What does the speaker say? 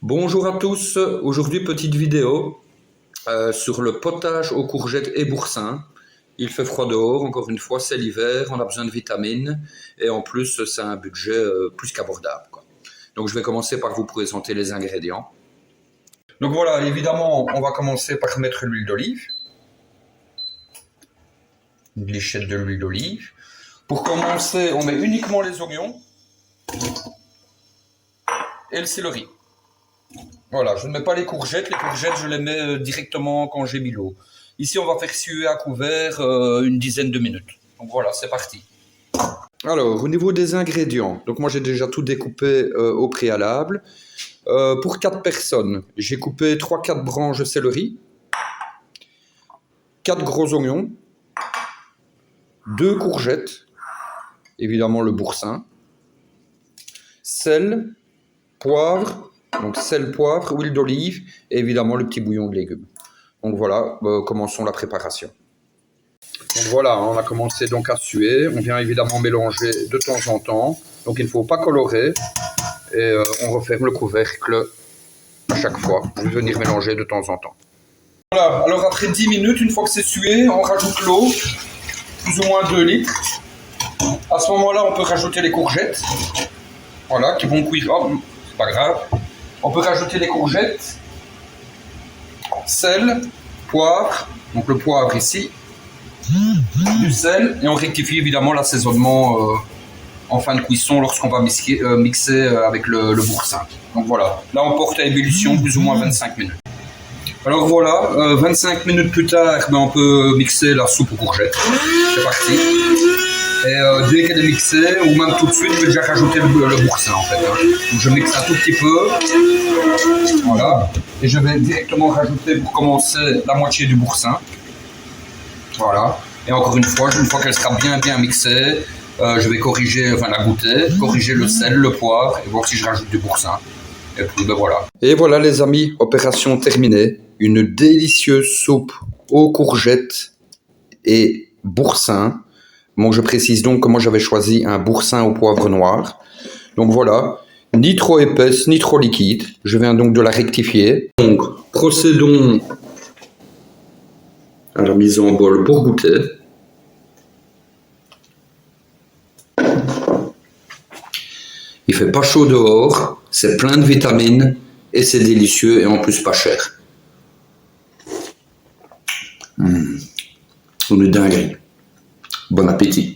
Bonjour à tous, aujourd'hui petite vidéo sur le potage aux courgettes et boursins. Il fait froid dehors, encore une fois c'est l'hiver, on a besoin de vitamines et en plus c'est un budget plus qu'abordable, quoi. Donc je vais commencer par vous présenter les ingrédients. Donc voilà, évidemment on va commencer par mettre l'huile d'olive. Une lichette de l'huile d'olive. Pour commencer on met uniquement les oignons et le céleri. Voilà, je ne mets pas les courgettes je les mets directement quand j'ai mis l'eau. Ici on va faire suer à couvert une dizaine de minutes. Donc voilà, c'est parti. Alors, au niveau des ingrédients, donc moi j'ai déjà tout découpé au préalable. Pour 4 personnes, j'ai coupé 3-4 branches de céleri, 4 gros oignons, 2 courgettes, évidemment le boursin, sel, poivre, donc sel, poivre, huile d'olive et évidemment le petit bouillon de légumes. Donc voilà, commençons la préparation. Donc voilà, on a commencé donc à suer. On vient évidemment mélanger de temps en temps. Donc il ne faut pas colorer. Et on referme le couvercle à chaque fois. Je vais venir mélanger de temps en temps. Voilà, alors après 10 minutes, une fois que c'est sué, on rajoute l'eau, plus ou moins 2 litres. À ce moment-là, on peut rajouter les courgettes. Voilà, qui vont cuire. Oh, c'est pas grave. On peut rajouter les courgettes, sel, poivre, donc le poivre ici, du sel, et on rectifie évidemment l'assaisonnement en fin de cuisson lorsqu'on va mixer avec le boursin. Donc voilà, là on porte à ébullition plus ou moins 25 minutes. Alors voilà, 25 minutes plus tard, on peut mixer la soupe aux courgettes. C'est parti. Et dès qu'elle est mixée, ou même tout de suite, je vais déjà rajouter le boursin en fait. Donc je mixe un tout petit peu. Voilà. Et je vais directement rajouter pour commencer la moitié du boursin. Voilà. Et encore une fois qu'elle sera bien mixée, je vais corriger, enfin la goûter, corriger le sel, le poivre et voir si je rajoute du boursin. Et puis ben voilà. Et voilà les amis, opération terminée. Une délicieuse soupe aux courgettes et boursin. Bon, je précise donc que moi j'avais choisi un boursin au poivre noir. Donc voilà, ni trop épaisse, ni trop liquide. Je viens donc de la rectifier. Donc procédons à la mise en bol pour goûter. Il fait pas chaud dehors, c'est plein de vitamines et c'est délicieux et en plus pas cher. Une dinguerie. Bon appétit.